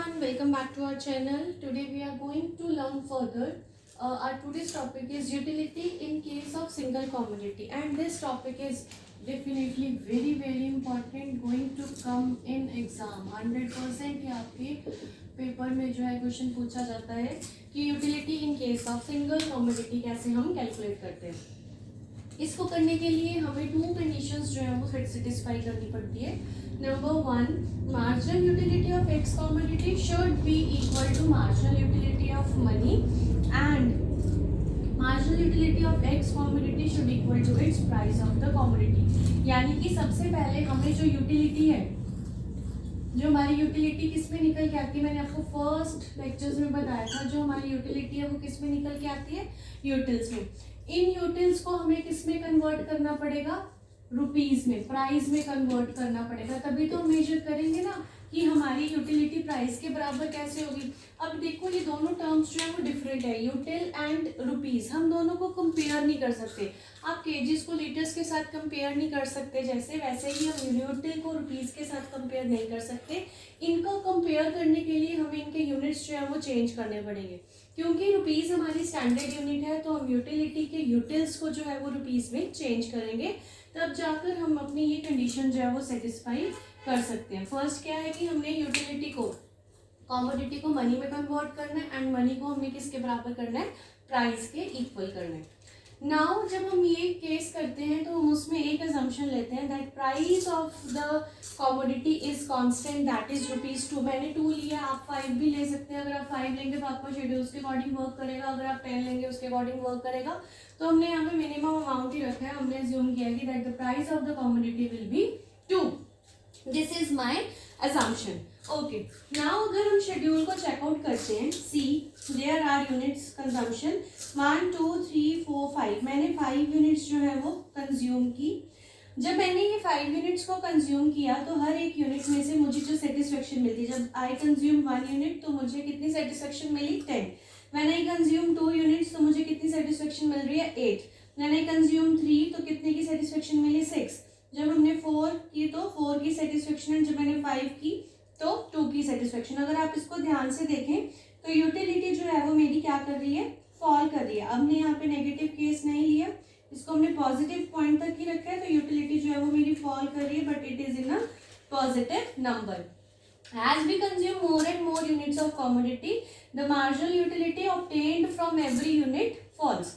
everyone, welcome back to our channel. Today we are going to learn further. Our today's topic is utility in case of single commodity, and this topic is definitely very important, going to come in exam 100%. ये आपके paper में जो है question पूछा जाता है कि utility in case of single commodity कैसे हम कैलकुलेट करते हैं। इसको करने के लिए हमें टू कंडीशंस जो है वो सेटिस्फाई करनी पड़ती है। Number one, marginal utility of X commodity should be equal to marginal utility of money and marginal utility of X commodity should equal to its price of the commodity. यानी कि सबसे पहले हमें जो यूटिलिटी है, जो हमारी यूटिलिटी किस में निकल के आती है, मैंने आपको फर्स्ट लेक्चर्स में बताया था, जो हमारी यूटिलिटी है वो किस में निकल के आती है, यूटिल्स में। इन यूटिल्स को हमें किस में कन्वर्ट करना पड़ेगा, रुपीज में, प्राइस में कन्वर्ट करना पड़ेगा, तभी तो हम मेजर करेंगे ना कि हमारी यूटिलिटी प्राइस के बराबर कैसे होगी। अब देखो ये दोनों टर्म्स जो है वो डिफरेंट है, यूटिल एंड रुपीज। हम दोनों को कंपेयर नहीं कर सकते। आप केजीज को लीटर्स के साथ कंपेयर नहीं कर सकते, जैसे वैसे ही हम यूटिल को रुपीज के साथ कंपेयर नहीं कर सकते। इनको कंपेयर करने के लिए हमें इनके यूनिट्स जो है वो चेंज करने पड़ेंगे, क्योंकि रुपीज हमारी स्टैंडर्ड यूनिट है, तो हम यूटिलिटी के यूटिल्स को जो है वो रुपीज में चेंज करेंगे, तब जाकर हम अपनी ये कंडीशन जो है वो सेटिस्फाई कर सकते हैं। फर्स्ट क्या है कि हमने यूटिलिटी को, कॉमोडिटी को मनी में कन्वर्ट करना है एंड मनी को हमें किसके बराबर करना है, प्राइस के इक्वल करना है। नाउ जब हम ये केस करते हैं तो हम उसमें एक अजम्पशन लेते हैं that price of the commodity is constant, that is ₹2। मैंने 2 लिया, आप 5 भी ले सकते हैं। अगर आप 5 लेंगे तो आपका शेड्यूल्स के अकॉर्डिंग वर्क करेगा, अगर आप 10 लेंगे उसके अकॉर्डिंग वर्क करेगा। तो हमने यहाँ पे मिनिमम अमाउंट ही रखा है, हमने अज्यूम किया कि that the price of the commodity will be 2। This is my assumption. Okay, now अगर हम शेड्यूल को चेकआउट करते हैं, सी देयर आर यूनिट्स कंजम्पशन 1 2 3 4 5। मैंने 5 यूनिट्स जो है वो कंज्यूम की। जब मैंने ये 5 यूनिट्स को कंज्यूम किया तो हर एक यूनिट में से मुझे जो सेटिस्फेक्शन मिलती, जब आई कंज्यूम 1 यूनिट तो मुझे कितनी सेटिस्फेक्शन मिली, 10। व्हेन आई कंज्यूम 2 यूनिट्स तो मुझे कितनी सेटिस्फेक्शन मिल रही है, 8। व्हेन आई कंज्यूम 3 तो कितने की सेटिस्फेक्शन मिली, 6। जब हमने 4 की तो 4 की सेटिस्फेक्शन, जब मैंने 5 की तो 2 की सेटिस्फेक्शन। अगर आप इसको ध्यान से देखें तो यूटिलिटी जो है वो मेरी क्या कर रही है, फॉल कर रही है। अब हमने यहाँ पे नेगेटिव केस नहीं लिया, इसको हमने पॉजिटिव पॉइंट तक ही रखा है, तो यूटिलिटी जो है वो मेरी फॉल कर रही है, but it is in a positive number. As we consume more and more units of commodity, the marginal utility obtained from every unit falls.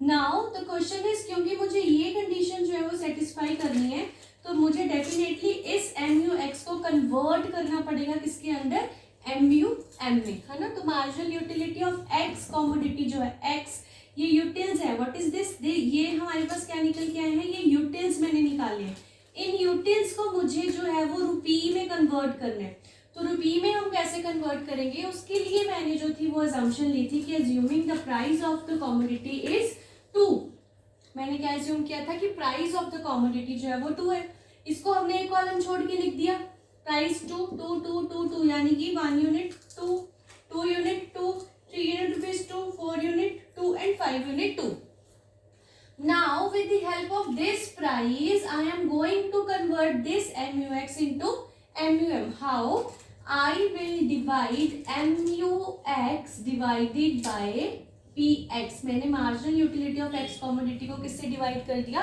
Now the question is, क्योंकि मुझे ये कंडीशन जो है वो सेटिस्फाई करनी है तो मुझे डेफिनेटली इस MUX को कन्वर्ट करना पड़ेगा किसके अंदर, MUM में, है ना। तो marginal utility of X commodity जो है, एक्स ये यूटिल्स है। व्हाट इज दिस, ये हमारे पास क्या निकल के आए हैं, ये यूटिल्स मैंने निकाले हैं। इन यूटिल्स को मुझे जो है वो रुपी में कन्वर्ट करना है। तो रुपी में हम कैसे कन्वर्ट करेंगे, उसके लिए मैंने जो थी वो अजम्पशन ली थी कि assuming the price of the commodity is 2। मैंने क्या अज्यूम किया था कि प्राइस ऑफ द कॉमोडिटी जो है वो 2 है। इसको हमने एक कॉलम छोड़ के लिख दिया, प्राइस 2 2 2 2 2, यानी कि 1 unit 2, 2 unit 2, 3 unit rupees 2, 4 unit 2 and 5 unit 2। Now with the help of this price I am going to convert this MUX into MUM. How? I will divide MUX divided by PX। मैंने marginal utility of X commodity को किससे divide कर दिया,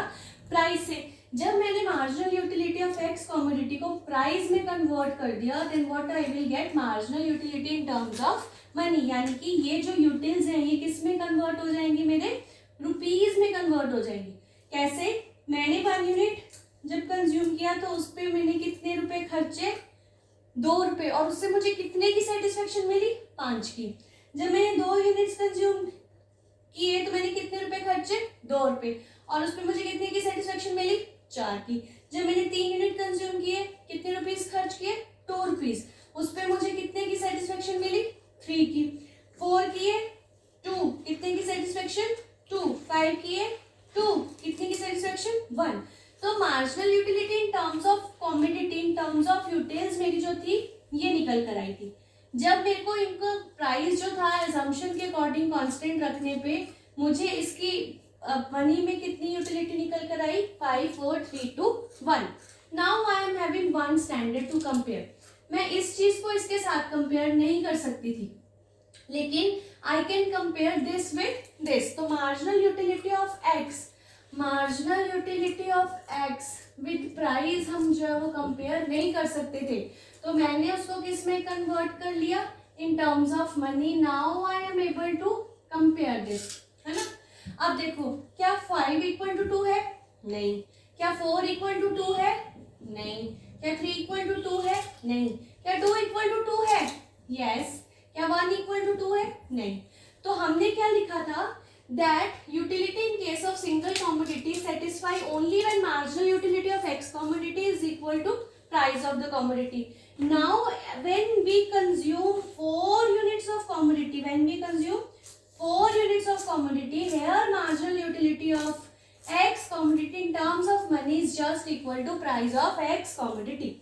price से। जब मैंने marginal utility of X commodity को price में कन्वर्ट कर दिया, then what I will get, marginal utility in terms of money. यानी कि ये जो यूटिल्स हैं ये किस में कन्वर्ट हो जाएंगी, मेरे रुपीज में कन्वर्ट हो जाएंगी। कैसे, मैंने 1 यूनिट जब कंज्यूम किया तो उस पर मैंने कितने रुपए खर्चे, 2 रुपए, और उससे मुझे कितने की सेटिस्फेक्शन मिली, 5 की। जब मैंने 2 यूनिट्स कंज्यूम किए तो मैंने कितने रुपए खर्चे, 2 रुपए, और उस पर मुझे कितने की सेटिस्फेक्शन मिली, 4 की। जब मैंने 3 यूनिट कंज्यूम किए, कितने रुपीज खर्च किए, 2 रुपीज, उस पर मुझे कितने की सेटिस्फेक्शन मिली, 3 की। 4 किए 2, कितने की सेटिस्फेक्शन, 2। 5 किए 2, कितने की सेटिस्फेक्शन, 1। तो marginal utility in terms of commodity, in terms of utils मेरी जो थी ये निकल कर आई थी। जब मेरे को इनका प्राइस जो था असम्पशन के अकॉर्डिंग कांस्टेंट रखने पे मुझे इसकी मनी में कितनी यूटिलिटी निकल कर आई, 5 4 3 2 1। Now I am having one standard to compare. मैं इस चीज को इसके साथ कंपेयर नहीं कर सकती थी, लेकिन I can compare this with this. तो marginal utility of X, marginal utility of X with price हम जो है वो कंपेयर नहीं कर सकते थे, तो मैंने उसको किस में कन्वर्ट कर लिया, in terms of money. Now I am able to compare this, है ना। अब देखो, क्या 5 इक्वल टू 2 है? नहीं। क्या 4 इक्वल टू 2 है? नहीं। क्या 3 इक्वल टू 2 है? नहीं। क्या 2 इक्वल टू 2 है? यस। क्या 1 इक्वल टू 2 है? नहीं। तो हमने क्या लिखा था, that utility in case of single commodity satisfy only when marginal utility of x commodity is equal to price of the commodity. Now when we consume 4 units of commodity, when we consume 4 units of commodity, here marginal utility of x commodity in terms of money is just equal to price of x commodity.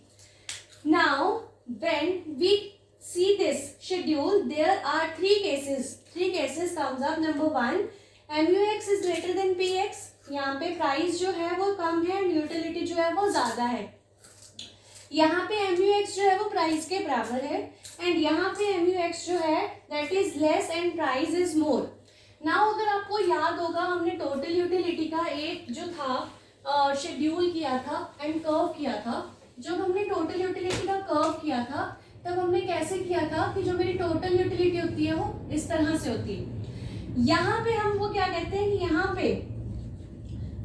Now when we see this schedule, there are 3 cases. 3 cases comes up. Number 1, MUX is greater than PX. यहाँ पे price जो है वो कम है and utility जो है वो ज्यादा है। यहाँ पे MUX जो है वो प्राइस के बराबर है एंड यहाँ पे MUX जो है that is less and price is more. Now अगर आपको याद होगा, हमने टोटल यूटिलिटी का एक जो था शेड्यूल किया था एंड कर्व किया था। जब हमने टोटल यूटिलिटी का कर्व किया था तब हमने कैसे किया था कि जो मेरी टोटल यूटिलिटी होती है वो इस तरह से होती है। यहाँ पे हम वो क्या कहते हैं कि यहाँ पे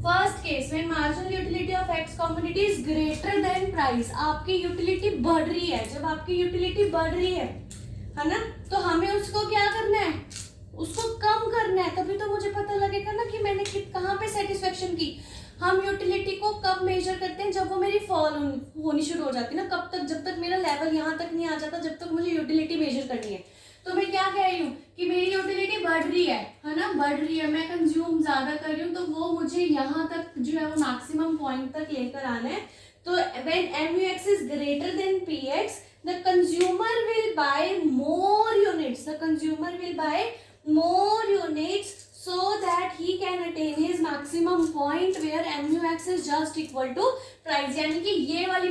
फर्स्ट केस में marginal utility of x commodity is greater than price, आपकी यूटिलिटी बढ़ रही है। जब आपकी यूटिलिटी बढ़ रही है ना, तो हमें उसको क्या करना है, उसको कम करना है। तभी तो मुझे पता लगेगा ना कि मैंने कहाँ पे सेटिस्फेक्शन की। हम यूटिलिटी को कब मेजर करते हैं, जब वो मेरी फॉल होनी शुरू हो जाती है ना। कब तक, जब तक मेरा लेवल यहाँ तक नहीं आ जाता, जब तक मुझे यूटिलिटी मेजर करनी है। तो मैं क्या कह रही हूँ कि मेरी यूटिलिटी बढ़ रही है ना, बढ़ रही है, मैं कंज्यूम ज्यादा कर रही हूँ, तो वो मुझे यहाँ तक जो है वो मैक्सिमम पॉइंट तक लेकर आना है। तो when MUX is greater than PX, the consumer will buy more units. The consumer will buy more units so that he can attain his maximum point where MUX is just equal to price. यानी कि ये वाली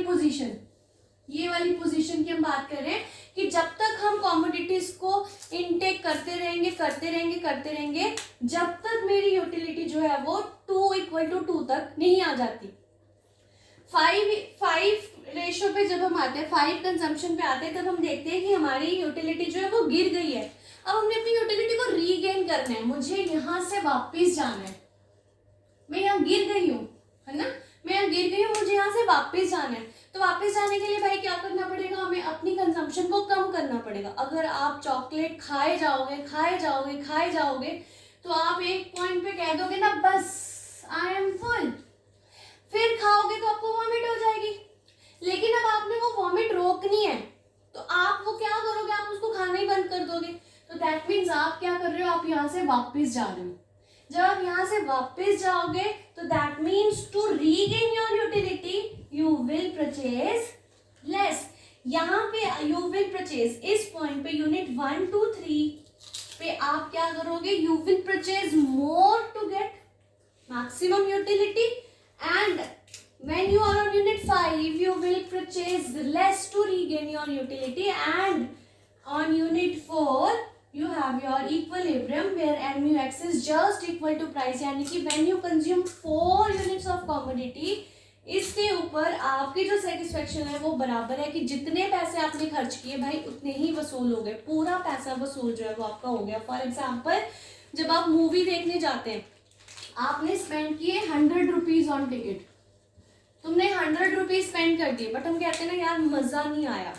position की हम बात कर रहे हैं कि जब तक हम कमोडिटीज को इनटेक करते रहेंगे जब तक मेरी यूटिलिटी जो है वो 2 इक्वल टू 2 तक नहीं आ जाती। 5 रेशो पे जब हम आते हैं, 5 कंजम्पशन पे आते हैं, तब हम देखते हैं कि हमारी यूटिलिटी जो है वो गिर गई है। अब हमने अपनी यूटिलिटी को रीगेन करना है, मुझे यहाँ से वापस जाना है। मैं यहाँ गिर गई हूँ, है ना, मैं यहाँ गिर गई हूँ, मुझे यहाँ से वापस जाना है। तो वापस जाने के लिए भाई क्या करना पड़ेगा, हमें अपनी कंजम्पशन को कम करना पड़ेगा। अगर आप चॉकलेट खाए जाओगे तो आप एक पॉइंट पे कह दोगे ना बस आई एम फुल, फिर खाओगे तो आपको वॉमिट हो जाएगी। लेकिन अब आपने वो वॉमिट रोकनी है, तो आप वो क्या करोगे, आप उसको खाना ही बंद कर दोगे। तो दैट मीन्स आप क्या कर रहे हो, आप यहाँ से वापस जा रहे हो। जब आप यहाँ से वापस जाओगे तो that means to regain your utility you will purchase less. यहाँ पे यू विल परचेज, इस पॉइंट पे यूनिट 1 2 3 पे आप क्या करोगे, you will purchase more to get maximum utility and when you are on unit 5 you will purchase less to regain your utility, and on unit 4 you have your equilibrium where MUX is just equal to price। यानी कि when you consume 4 units of commodity, इसके ऊपर आपकी जो satisfaction है वो बराबर है कि जितने पैसे आपने खर्च किए भाई उतने ही वसूल हो गए, पूरा पैसा वसूल जो है वो आपका हो गया। फॉर एग्जाम्पल, जब आप मूवी देखने जाते हैं, आपने स्पेंड किए 100 रुपीज ऑन टिकट, तुमने 100 रुपीज स्पेंड कर दिए, बट हम कहते हैं ना यार मजा नहीं आया।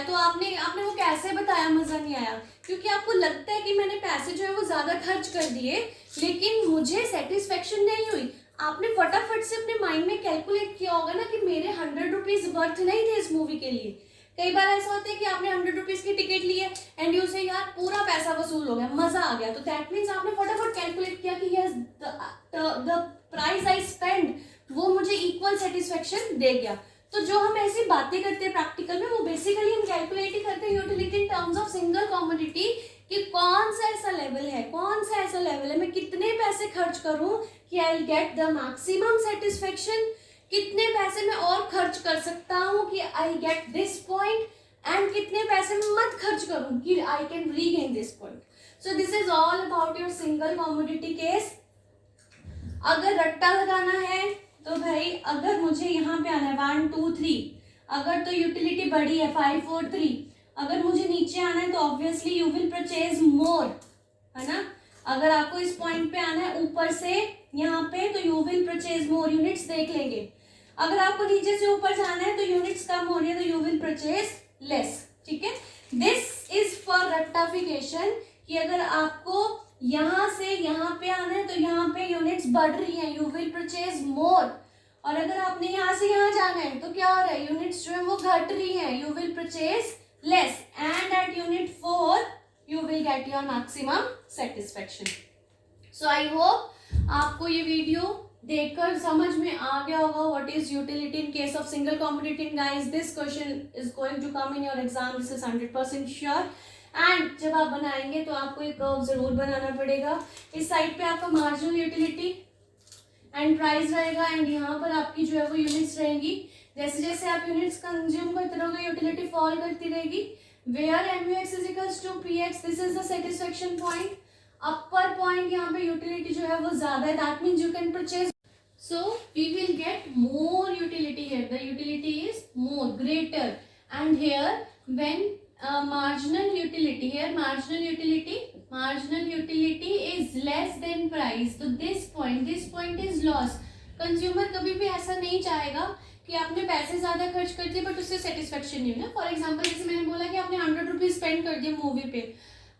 तो आपने वो कैसे बताया मजा नहीं आया, क्योंकि आपको लगता है कि मैंने पैसे जो है वो ज्यादा खर्च कर दिए लेकिन मुझे सेटिस्फेक्शन नहीं हुई। आपने फटाफट से अपने माइंड में कैलकुलेट किया होगा ना कि मेरे 100 रुपीज वर्थ नहीं थे इस मूवी के लिए। कई बार ऐसा होता है कि आपने 100 रुपीज की टिकट ली है एंड यू से यार पूरा पैसा वसूल हो गया, मजा आ गया, तो दैट मीन्स आपने फटाफट कैलकुलेट किया कि yes the price I spend वो मुझे इक्वल सेटिस्फेक्शन दे गया। तो जो हम ऐसी बातें करते हैं प्रैक्टिकल में, वो बेसिकली हम कैलकुलेट ही करते हैं utility in terms of single commodity कि कौन सा ऐसा लेवल है, मैं कितने पैसे खर्च करूं कि आई will get the maximum satisfaction कितने पैसे मैं और खर्च कर सकता हूँ कि I get this point, and कितने पैसे मैं मत खर्च करूँ कि I can regain this point. So this is all about your single commodity case. अगर रट्टा लगाना है तो भाई अगर मुझे यहाँ पे आना है 1 2 3, अगर तो यूटिलिटी बड़ी है 5 4 3, अगर मुझे नीचे आना है तो ऑब्वियसली यू विल परचेज मोर, है ना. अगर आपको इस पॉइंट पे आना है ऊपर से यहाँ पे तो you will purchase more, units देख लेंगे. अगर आपको नीचे से ऊपर जाना है तो यूनिट्स कम हो रही है तो यू विल परचेज लेस. ठीक है, दिस इज फॉर रेक्टाफिकेशन कि अगर आपको यहाँ से यहाँ पे आना है तो यहाँ पे यूनिट्स बढ़ रही हैं, यू विल परचेज मोर. और अगर आपने यहाँ से यहाँ जाना है तो क्या हो रहा है, यूनिट्स जो है वो घट रही हैं, you will purchase less. And at unit 4 you will get your maximum satisfaction. So I hope आपको ये वीडियो देखकर समझ में आ गया होगा what is utility in case of single commodity. Guys, this question is going to come in your exam, this is 100% sure. And जब आप बनाएंगे तो आपको एक कर्व जरूर बनाना पड़ेगा. इस साइड पे आपका मार्जिनल यूटिलिटी एंड प्राइस रहेगा, एंड यहाँ पर आपकी जो है वो यूनिट्स रहेंगी. जैसे जैसे आप यूनिट्स कंज्यूम करते रहोगे यूटिलिटी फॉल करती रहेगी. Where MUX is equals to PX, this is the satisfaction point. Upper point यहाँ पे यूटिलिटी जो है वो ज्यादा है, that means you can purchase. So we will get more utility here. The utility is more, greater. And here when marginal utility is less than price. So this point is loss. Consumer कभी भी ऐसा नहीं चाहेगा कि आपने पैसे ज्यादा खर्च कर दिए बट उससे सेटिस्फेक्शन नहीं हुआ. फॉर एग्जाम्पल जैसे मैंने बोला कि आपने 100 रुपीज स्पेंड कर दिए मूवी पे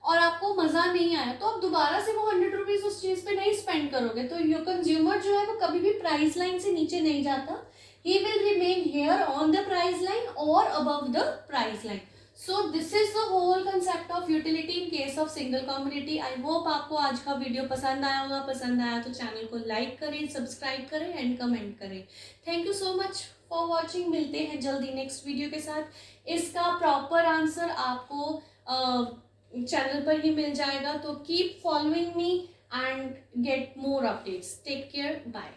और आपको मजा नहीं आया, तो आप दोबारा से वो 100 रुपीज उस चीज पे नहीं स्पेंड करोगे. तो योर कंज्यूमर जो है वो कभी भी प्राइस लाइन से नीचे नहीं जाता. He will remain here on the price line और above the price line. So this is the whole concept of utility in case of single commodity. I hope आपको आज का वीडियो पसंद आया होगा. पसंद आया तो चैनल को लाइक करें, सब्सक्राइब करें एंड कमेंट करें. Thank you so much for watching. मिलते हैं जल्दी नेक्स्ट वीडियो के साथ. इसका प्रॉपर आंसर आपको चैनल पर ही मिल जाएगा. तो keep following me and get more updates. Take care, bye.